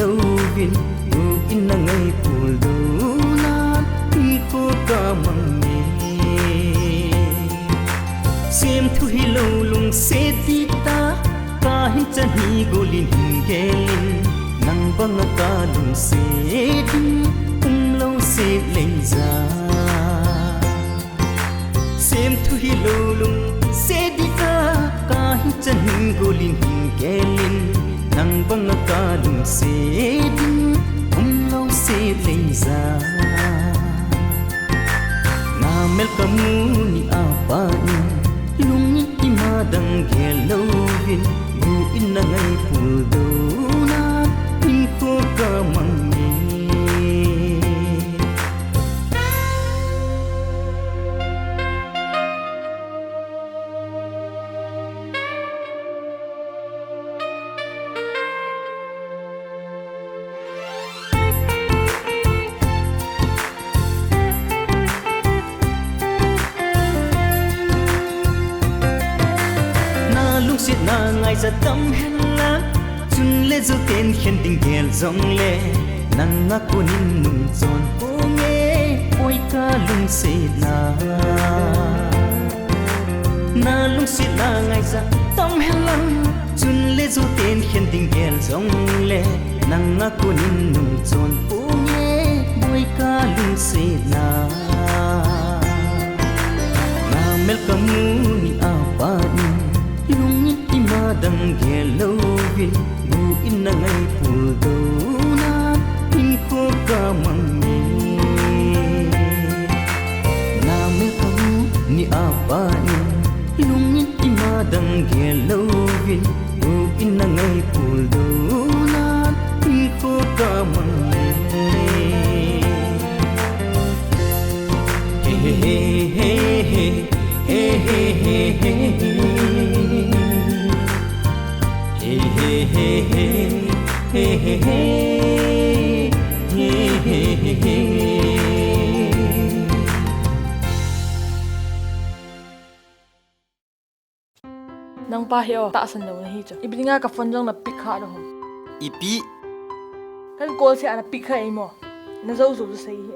lovin u in ngai pulu na in ko ka mangi sim thu hi lo lung se ti ta ka hin chan hi golin gelin nang bang ka lung se din lo se leng za sim thu hi lo lung se ti ta ka hin chan hi golin gelin nang bang ka lung se din lo se leng za na mel kamu ni apa ni lungi imadang gelovin bu inangai pudona info kamangi na ngai za tam hela chun le zo ten khen ding gel zong le nang nga kunin nung zon po nge oi ka lung se na lung se na ngai za tam hela chun le zo ten khen ding gel zong le nang nga kunin nung zon po nge oi ka lung se na mel kamu ni apa ni madang gelovin bu inangai pudona info kamangi name kamu ni apa ni lungit imadang gelovin bu inangai pudona info kamangi he he he he he he he he hey hey hey hey hey hey hey hey nang pa hiyo ta san lo na hi cha ibringa ka phone jong na pick kha ro hom ipi kan call se ana pick kha imo na zo zo sei hi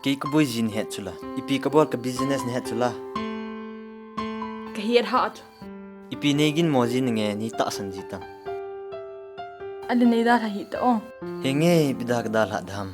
ke ka boy jin het chula ipi ka bol ka business ne het chula ka hiat hat ipi negin mojin nge ni ta san jitang ali nei da hi to ong henge bidak dal ha dham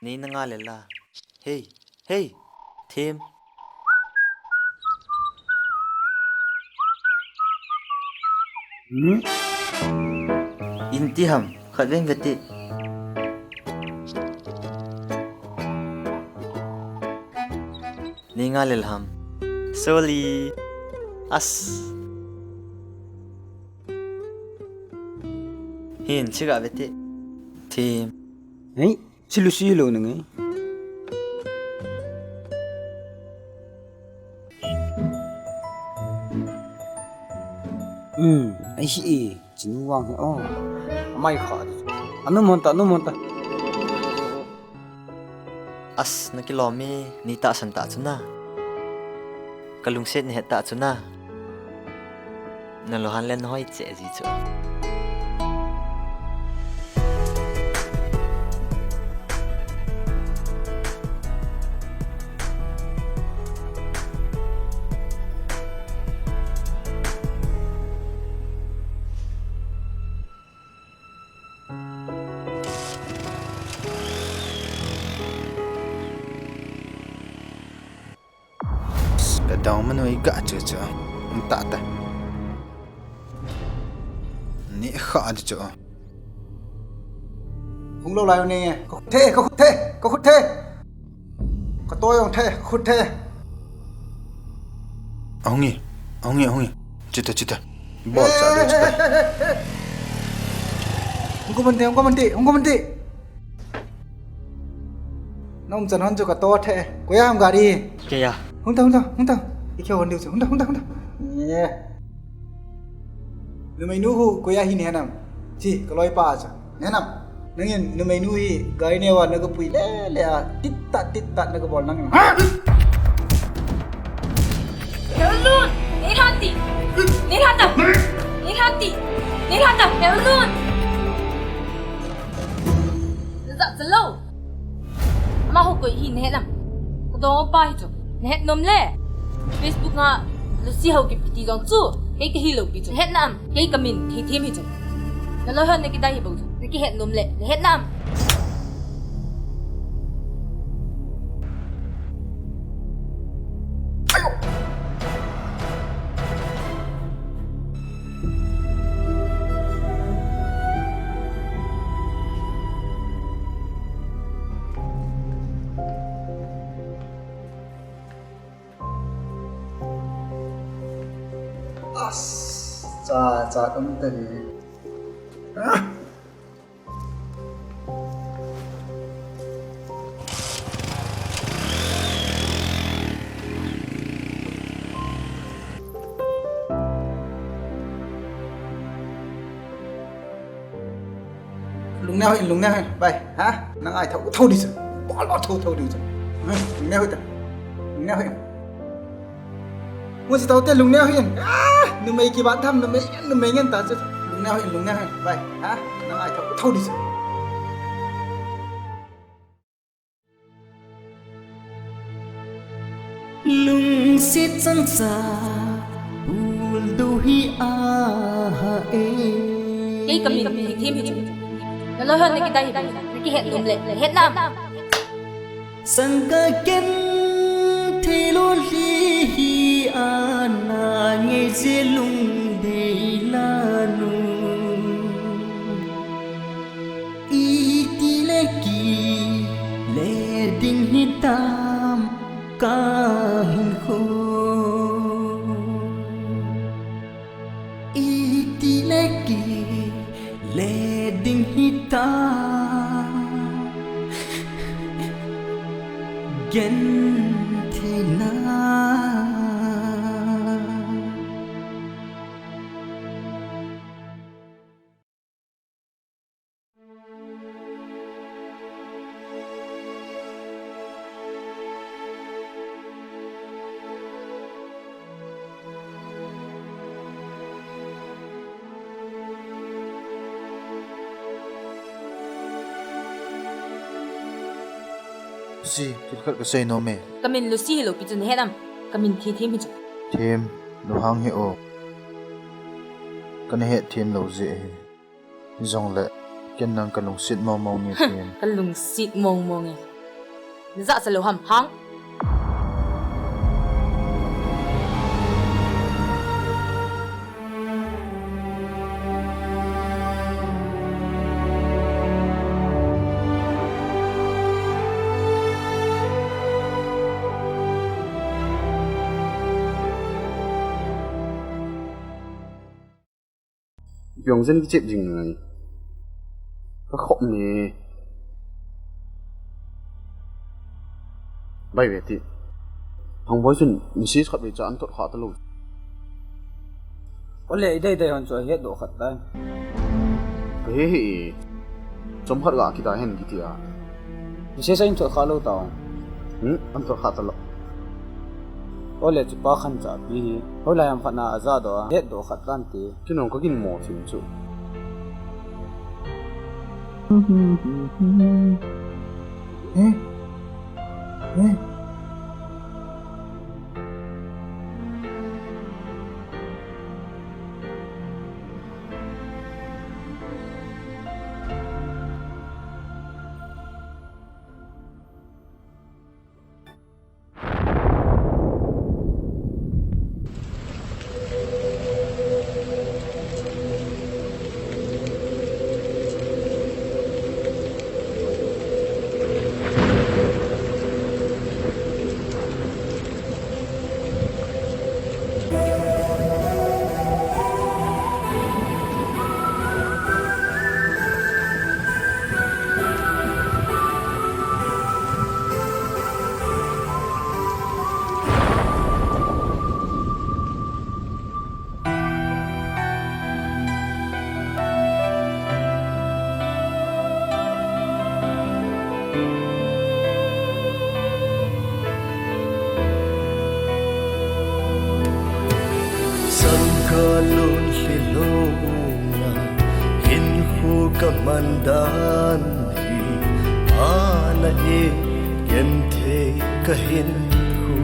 ni na nga lela hey hey thêm inti ham khatven veti ni nga lel ham soli as hin chiga veti thêm ấy xí lu nè ngay ấy xí chính quang thế ô mai khó anh nó muốn ta as na kilomi ni ta san ta chuna kalung set ni heta chuna na lohan len hoi che ji chu đau mà nuôi gã chưa tạ ta nị khó chứ không lâu lại nè có khút thế có tôi ông thế khút thế Ongi. Cita. Bol cak cita. Ông có vấn đề. Nó ông chân hôn cho cả to thế. Quay am gà đi. Kaya, Không tao. Đi kêu vấn đề chứ. Không tao. Yeah. Nếu mày nuhu quay hi nè nam. Chi, cái lối pa chứ. Nè nam. Nangin nếu mày nuhi gari ne wa naga pui le tit tat naga bol nang. Helun! Nilhati! Helun! Dạ lâu. Mà hộp quỷ hình hết lắm. Có đó ba hết rồi. Hết nôm lệ. Facebook nga Lucy hậu kịp tí dòng chú. Cái hi lâu bị rồi. Hết năm. Cái mình thì thêm hết rồi. Nó lâu hơn cái đây hi bầu rồi. Cái hết nôm lệ. Hết năm. Cha tâm tadi. Lung neo hin, bay, hả? Nang ai thâu đi rồi, bỏ lọt thâu đi rồi. Lung neo hin. Muốn gì tao tên lung neo hin. Nụ mày kia bạn thăm nụ mày ngân ta chứ. Lung neo hin, bay, hả? Nang ai thâu đi rồi. lung sit sang sa ul du hi a ha e Cái mình thì thêm hết rồi. Nó lâu hơn cái đây hi bầu rồi. Cái hết nôm lệ. Hết năm. sang ka ken thi lo li hi a na nge je lung de la nu i ti le ki le ding hi tam ka hin kho i ti le ki le ding hi tam gen thế na Si, tulkat ka say no me. Mình Lucy lâu bị rồi hết năm. Mình thì thêm hết rồi. Thêm, lo hang he o. Kan he thêm lo ze he. Zong le, ken nang kalong sit mau ni thêm. Cái lùng xịt mông nghe. Dạ sẽ lâu hầm hăng. Dùng dân cái chuyện gì này. Có khổng nè. Bây về thì không với chuyện mình xí khát bị chán tốt khó tới luôn. Có lẽ đây hòn rồi hết độ khát đây. Cái chống khát gà kita hen gitu ya. Mình sẽ anh tốt khá lâu tao. Anh tốt khá tới lâu. Có lẽ chỉ ba khăn trả bi. Hồi lại em phát na ra đó hết độ khát tan tí. Chứ nó có cái mỏ thì chú. Sangkalon hilonga hinhu kamandan hi ana e gente kahinhu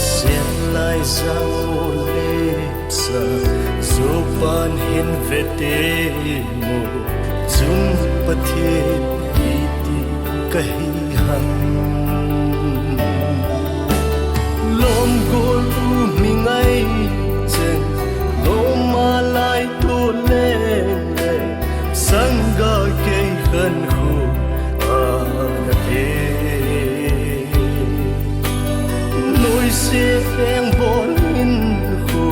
sen lai sang lepsa zopan hin vete mo zum pathe iti kahihan lom gol mingai chen lom malai tu le sanga ke khan hu ana e noi se em bon in hu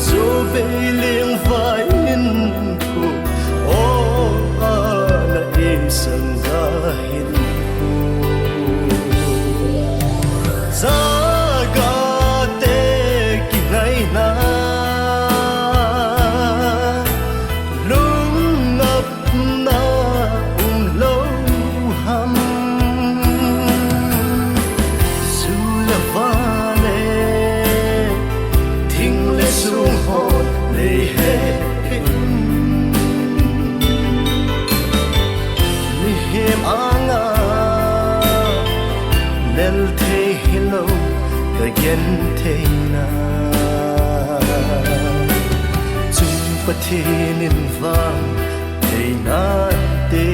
so be leng vai in hu o ana e sanga hin hu yen thế na chung pathin vang thế na te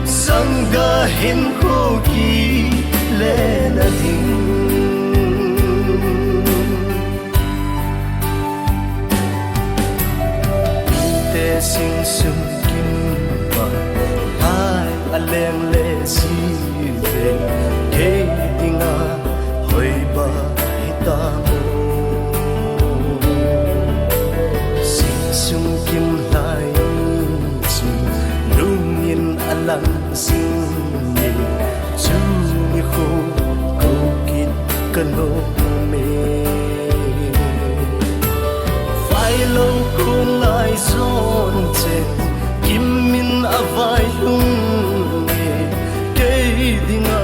sanga hin ko ki le na ding te sing sum kim ba hai aleng le si ve dinga hoi ba hita mo sing sung kim lai chu lungin alang sing ni chu ni ho ko kit kano me phai lo kun lai son che kim min avai lung ni ke dinga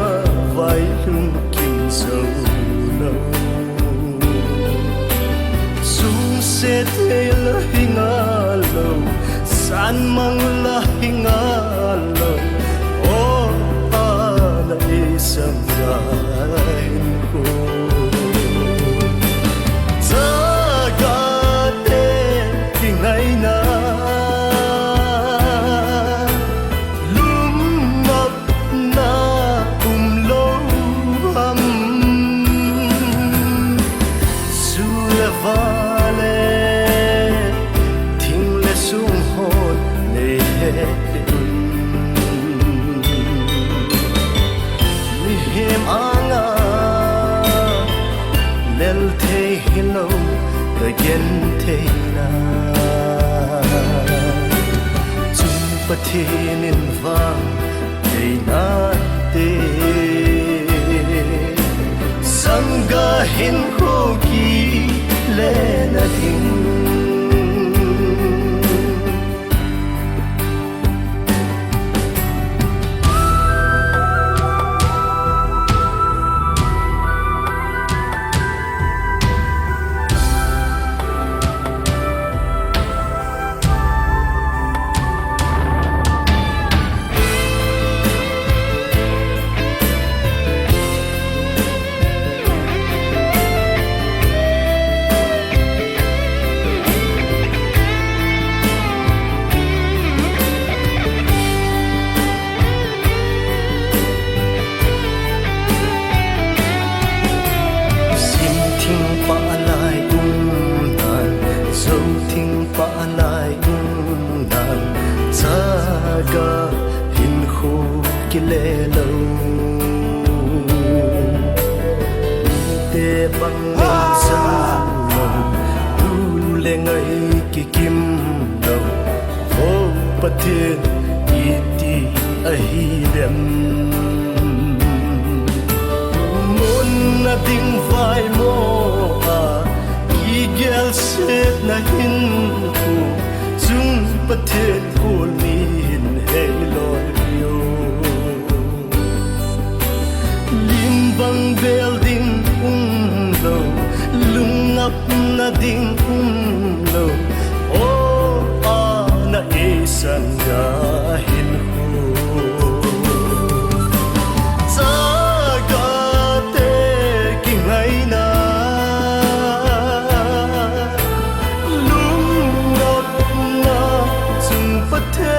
vai lung kim sâu lâu sung se thế là hinga lâu san mang là hinga lâu o pa là isang gain ko zaga te kingai na hello again thế na chung pathin in vang thế na te sanga hin ko ki le na ding kilelo te bang lên sang lòng du le ngai ki kim lo vô pathin iti ahi dem mon na ding vai mo a ki gel set na hin ku chung pathin kul ni hin he loi bang building ngập na ding lo o a na e san ga hin hu sa ga te ki ngai na lung ngập na chung pa the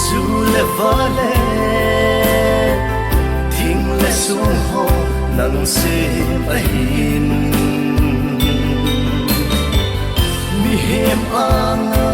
zu le vale sung ho nang se ahin mi hem anga